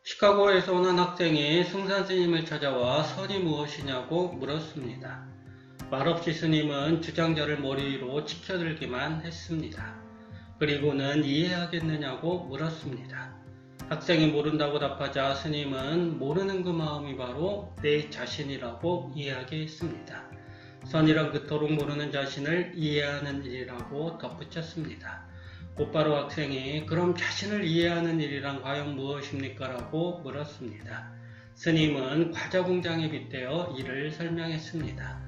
시카고에서 온 한 학생이 승산 스님을 찾아와 선이 무엇이냐고 물었습니다. 말없이 스님은 주장자를 머리 위로 치켜들기만 했습니다. 그리고는 이해하겠느냐고 물었습니다. 학생이 모른다고 답하자 스님은 모르는 그 마음이 바로 내 자신이라고 이야기했습니다. 선이란 그토록 모르는 자신을 이해하는 일이라고 덧붙였습니다. 곧바로 학생이 그럼 자신을 이해하는 일이란 과연 무엇입니까? 라고 물었습니다. 스님은 과자 공장에 빗대어 이를 설명했습니다.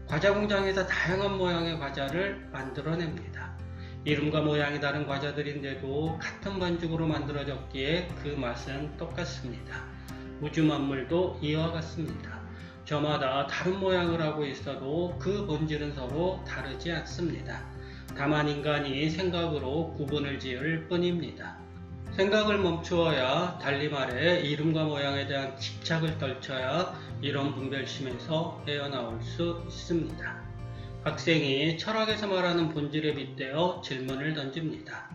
과자 공장에서 다양한 모양의 과자를 만들어냅니다. 이름과 모양이 다른 과자들인데도 같은 반죽으로 만들어졌기에 그 맛은 똑같습니다. 우주 만물도 이와 같습니다. 저마다 다른 모양을 하고 있어도 그 본질은 서로 다르지 않습니다. 다만 인간이 생각으로 구분을 지을 뿐입니다. 생각을 멈추어야, 달리 말해 이름과 모양에 대한 집착을 떨쳐야 이런 분별심에서 헤어나올 수 있습니다. 학생이 철학에서 말하는 본질에 빗대어 질문을 던집니다.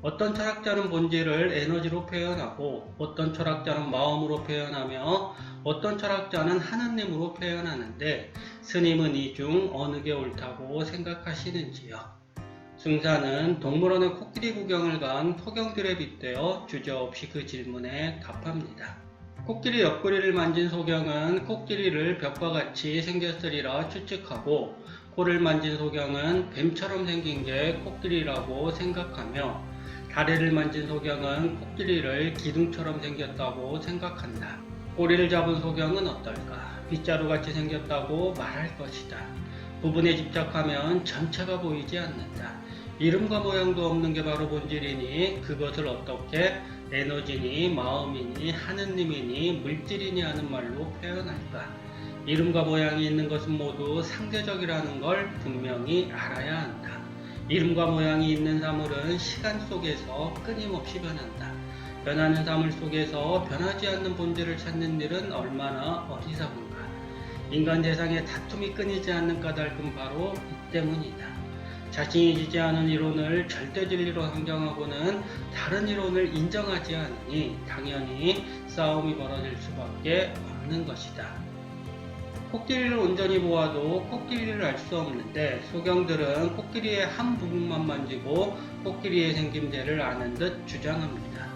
어떤 철학자는 본질을 에너지로 표현하고 어떤 철학자는 마음으로 표현하며 어떤 철학자는 하느님으로 표현하는데 스님은 이 중 어느 게 옳다고 생각하시는지요? 승사는 동물원에 코끼리 구경을 간 소경들에 빗대어 주저없이 그 질문에 답합니다. 코끼리 옆구리를 만진 소경은 코끼리를 벽과 같이 생겼으리라 추측하고 코를 만진 소경은 뱀처럼 생긴 게 코끼리라고 생각하며 다리를 만진 소경은 코끼리를 기둥처럼 생겼다고 생각한다. 꼬리를 잡은 소경은 어떨까? 빗자루같이 생겼다고 말할 것이다. 부분에 집착하면 전체가 보이지 않는다. 이름과 모양도 없는 게 바로 본질이니 그것을 어떻게 에너지니 마음이니 하느님이니 물질이니 하는 말로 표현할까? 이름과 모양이 있는 것은 모두 상대적이라는 걸 분명히 알아야 한다. 이름과 모양이 있는 사물은 시간 속에서 끊임없이 변한다. 변하는 사물 속에서 변하지 않는 본질을 찾는 일은 얼마나 어리석은가. 인간 대상의 다툼이 끊이지 않는 까닭은 바로 이 때문이다. 자신이 지지 않은 이론을 절대 진리로 상정하고는 다른 이론을 인정하지 않으니 당연히 싸움이 벌어질 수밖에 없는 것이다. 코끼리를 온전히 보아도 코끼리를 알 수 없는데 소경들은 코끼리의 한 부분만 만지고 코끼리의 생김새를 아는 듯 주장합니다.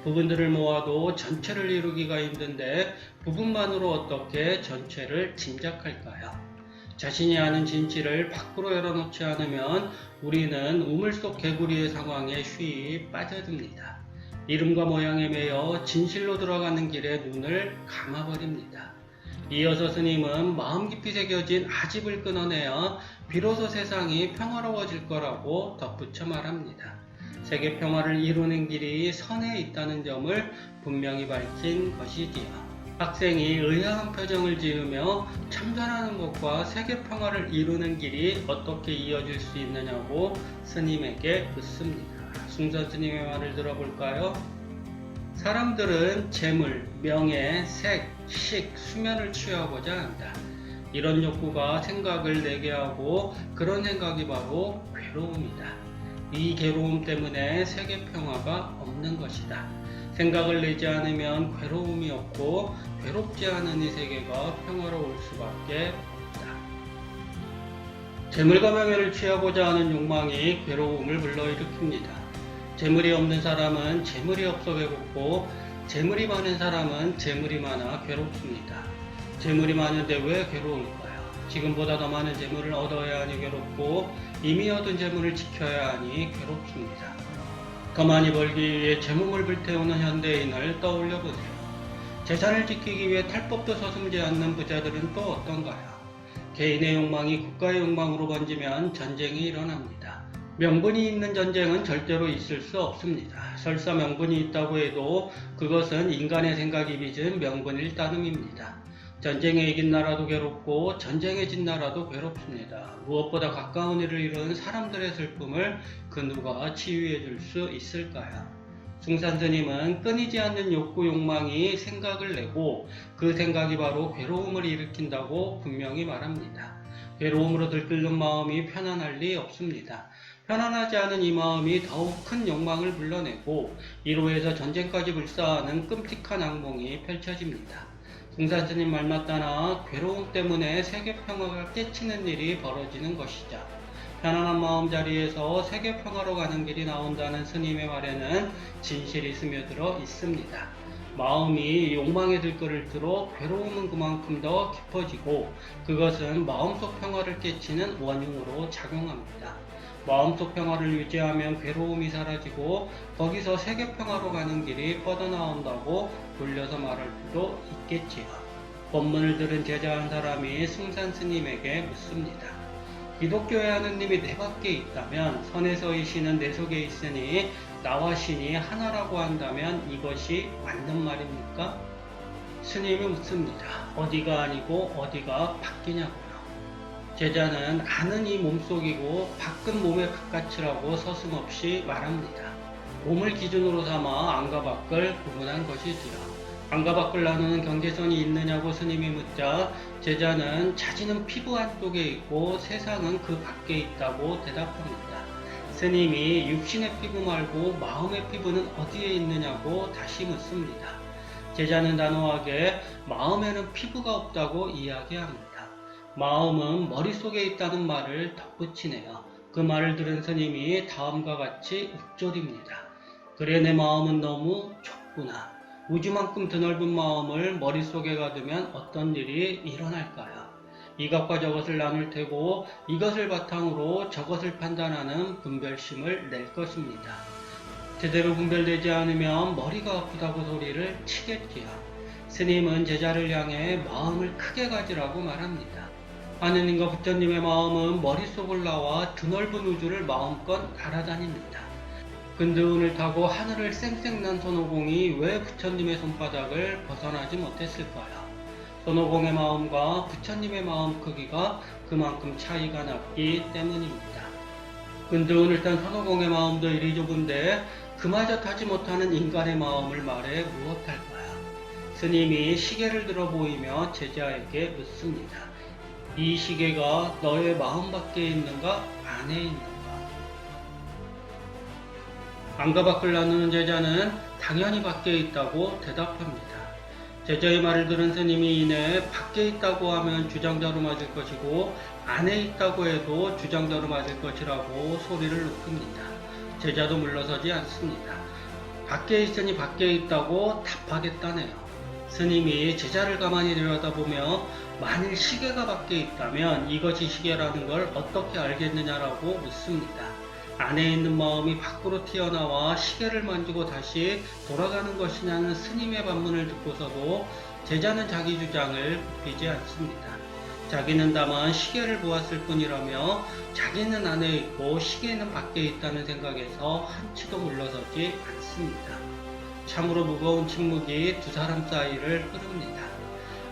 부분들을 모아도 전체를 이루기가 힘든데 부분만으로 어떻게 전체를 짐작할까요? 자신이 아는 진실을 밖으로 열어놓지 않으면 우리는 우물 속 개구리의 상황에 쉬이 빠져듭니다. 이름과 모양에 매여 진실로 들어가는 길에 눈을 감아버립니다. 이어서 스님은 마음 깊이 새겨진 아집을 끊어내야 비로소 세상이 평화로워질 거라고 덧붙여 말합니다. 세계 평화를 이루는 길이 선에 있다는 점을 분명히 밝힌 것이지요. 학생이 의아한 표정을 지으며 참선하는 것과 세계 평화를 이루는 길이 어떻게 이어질 수 있느냐고 스님에게 묻습니다. 숭산 스님의 말을 들어볼까요? 사람들은 재물, 명예, 색, 식, 수면을 취하고자 한다. 이런 욕구가 생각을 내게 하고 그런 생각이 바로 괴로움이다. 이 괴로움 때문에 세계 평화가 없는 것이다. 생각을 내지 않으면 괴로움이 없고 괴롭지 않은 이 세계가 평화로울 수밖에 없다. 재물과 명예를 취하고자 하는 욕망이 괴로움을 불러일으킵니다. 재물이 없는 사람은 재물이 없어 괴롭고 재물이 많은 사람은 재물이 많아 괴롭습니다. 재물이 많은데 왜 괴로울까요? 지금보다 더 많은 재물을 얻어야 하니 괴롭고 이미 얻은 재물을 지켜야 하니 괴롭습니다. 더 많이 벌기 위해 제 몸을 불태우는 현대인을 떠올려 보세요. 재산을 지키기 위해 탈법도 서슴지 않는 부자들은 또 어떤가요? 개인의 욕망이 국가의 욕망으로 번지면 전쟁이 일어납니다. 명분이 있는 전쟁은 절대로 있을 수 없습니다. 설사 명분이 있다고 해도 그것은 인간의 생각이 빚은 명분일 따름입니다. 전쟁에 이긴 나라도 괴롭고 전쟁에 진 나라도 괴롭습니다. 무엇보다 가까운 일을 이룬 사람들의 슬픔을 그 누가 치유해 줄 수 있을까요? 숭산스님은 끊이지 않는 욕구 욕망이 생각을 내고 그 생각이 바로 괴로움을 일으킨다고 분명히 말합니다. 괴로움으로 들끓는 마음이 편안할 리 없습니다. 편안하지 않은 이 마음이 더욱 큰 욕망을 불러내고 이로 해서 전쟁까지 불사하는 끔찍한 악몽이 펼쳐집니다. 승산스님 말만 따나 괴로움 때문에 세계평화가 깨치는 일이 벌어지는 것이죠. 편안한 마음 자리에서 세계평화로 가는 길이 나온다는 스님의 말에는 진실이 스며들어 있습니다. 마음이 욕망에 들끓을수록 괴로움은 그만큼 더 깊어지고 그것은 마음속 평화를 깨치는 원흉으로 작용합니다. 마음속 평화를 유지하면 괴로움이 사라지고 거기서 세계평화로 가는 길이 뻗어나온다고 돌려서 말할 수도 있겠지요. 법문을 들은 제자 한 사람이 승산 스님에게 묻습니다. 기독교의 하느님이 내 밖에 있다면 선에서의 신은 내 속에 있으니 나와 신이 하나라고 한다면 이것이 맞는 말입니까? 스님이 묻습니다. 어디가 아니고 어디가 바뀌냐고요. 제자는 아는 이 몸속이고 밖은 몸의 바깥이라고 서슴없이 말합니다. 몸을 기준으로 삼아 안과 밖을 구분한 것이지요. 안과 밖을 나누는 경계선이 있느냐고 스님이 묻자 제자는 자신은 피부 안쪽에 있고 세상은 그 밖에 있다고 대답합니다. 스님이 육신의 피부 말고 마음의 피부는 어디에 있느냐고 다시 묻습니다. 제자는 단호하게 마음에는 피부가 없다고 이야기합니다. 마음은 머릿속에 있다는 말을 덧붙이네요. 그 말을 들은 스님이 다음과 같이 읊조립니다. 그래 내 마음은 너무 좁구나. 우주만큼 드넓은 마음을 머릿속에 가두면 어떤 일이 일어날까요? 이것과 저것을 나눌 테고 이것을 바탕으로 저것을 판단하는 분별심을 낼 것입니다. 제대로 분별되지 않으면 머리가 아프다고 소리를 치겠지요. 스님은 제자를 향해 마음을 크게 가지라고 말합니다. 하느님과 부처님의 마음은 머릿속을 나와 드넓은 우주를 마음껏 날아다닙니다. 근두운을 타고 하늘을 쌩쌩 난 손오공이 왜 부처님의 손바닥을 벗어나지 못했을까요? 손오공의 마음과 부처님의 마음 크기가 그만큼 차이가 났기 때문입니다. 근두운을 탄 손오공의 마음도 이리 좁은데 그마저 타지 못하는 인간의 마음을 말해 무엇할까요? 스님이 시계를 들어 보이며 제자에게 묻습니다. 이 시계가 너의 마음 밖에 있는가 안에 있는가? 안과 밖을 나누는 제자는 당연히 밖에 있다고 대답합니다. 제자의 말을 들은 스님이 이내 밖에 있다고 하면 주장자로 맞을 것이고 안에 있다고 해도 주장자로 맞을 것이라고 소리를 높입니다. 제자도 물러서지 않습니다. 밖에 있으니 밖에 있다고 답하겠다네요. 스님이 제자를 가만히 들여다보며 만일 시계가 밖에 있다면 이것이 시계라는 걸 어떻게 알겠느냐라고 묻습니다. 안에 있는 마음이 밖으로 튀어나와 시계를 만지고 다시 돌아가는 것이냐는 스님의 반문을 듣고서도 제자는 자기 주장을 굽히지 않습니다. 자기는 다만 시계를 보았을 뿐이라며 자기는 안에 있고 시계는 밖에 있다는 생각에서 한치도 물러서지 않습니다. 참으로 무거운 침묵이 두 사람 사이를 흐릅니다.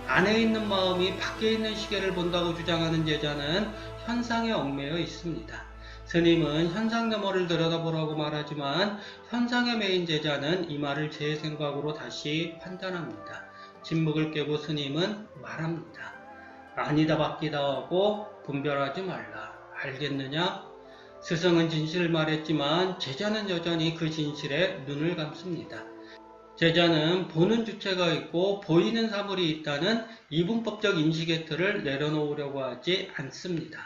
안에 있는 마음이 밖에 있는 시계를 본다고 주장하는 제자는 현상에 얽매여 있습니다. 스님은 현상 너머를 들여다보라고 말하지만 현상에 매인 제자는 이 말을 제 생각으로 다시 판단합니다. 침묵을 깨고 스님은 말합니다. 아니다 바뀌다 하고 분별하지 말라. 알겠느냐? 스승은 진실을 말했지만 제자는 여전히 그 진실에 눈을 감습니다. 제자는 보는 주체가 있고 보이는 사물이 있다는 이분법적 인식의 틀을 내려놓으려고 하지 않습니다.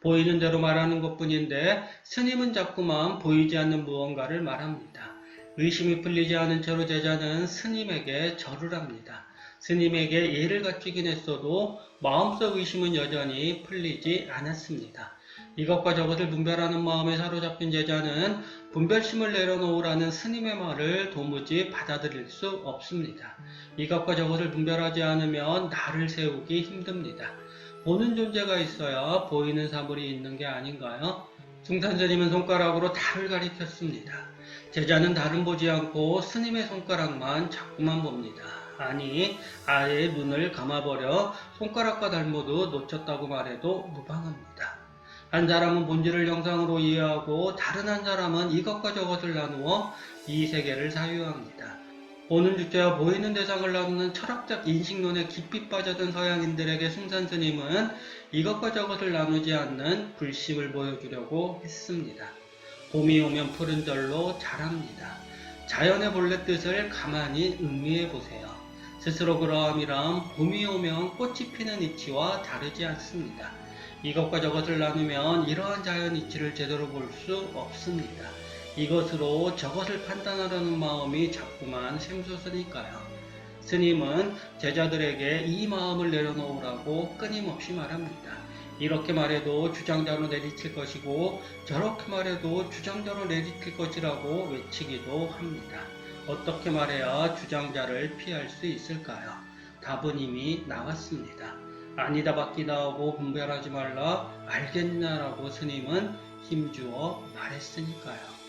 보이는 대로 말하는 것뿐인데 스님은 자꾸만 보이지 않는 무언가를 말합니다. 의심이 풀리지 않은 채로 제자는 스님에게 절을 합니다. 스님에게 예를 갖추긴 했어도 마음속 의심은 여전히 풀리지 않았습니다. 이것과 저것을 분별하는 마음에 사로잡힌 제자는 분별심을 내려놓으라는 스님의 말을 도무지 받아들일 수 없습니다. 이것과 저것을 분별하지 않으면 나를 세우기 힘듭니다. 보는 존재가 있어야 보이는 사물이 있는 게 아닌가요? 승산스님은 손가락으로 달을 가리켰습니다. 제자는 달은 보지 않고 스님의 손가락만 자꾸만 봅니다. 아니, 아예 눈을 감아버려 손가락과 달 모두 놓쳤다고 말해도 무방합니다. 한 사람은 본질을 영상으로 이해하고 다른 한 사람은 이것과 저것을 나누어 이 세계를 사유합니다. 보는 주체와 보이는 대상을 나누는 철학적 인식론에 깊이 빠져든 서양인들에게 승산스님은 이것과 저것을 나누지 않는 불심을 보여주려고 했습니다. 봄이 오면 푸른절로 자랍니다. 자연의 본래 뜻을 가만히 음미해 보세요. 스스로 그러함이란 봄이 오면 꽃이 피는 이치와 다르지 않습니다. 이것과 저것을 나누면 이러한 자연 이치를 제대로 볼 수 없습니다. 이것으로 저것을 판단하려는 마음이 자꾸만 샘솟으니까요. 스님은 제자들에게 이 마음을 내려놓으라고 끊임없이 말합니다. 이렇게 말해도 주장자로 내리칠 것이고 저렇게 말해도 주장자로 내리칠 것이라고 외치기도 합니다. 어떻게 말해야 주장자를 피할 수 있을까요? 답은 이미 나왔습니다. 아니다 바뀌다 하고 분별하지 말라 알겠냐라고 스님은 힘주어 말했으니까요.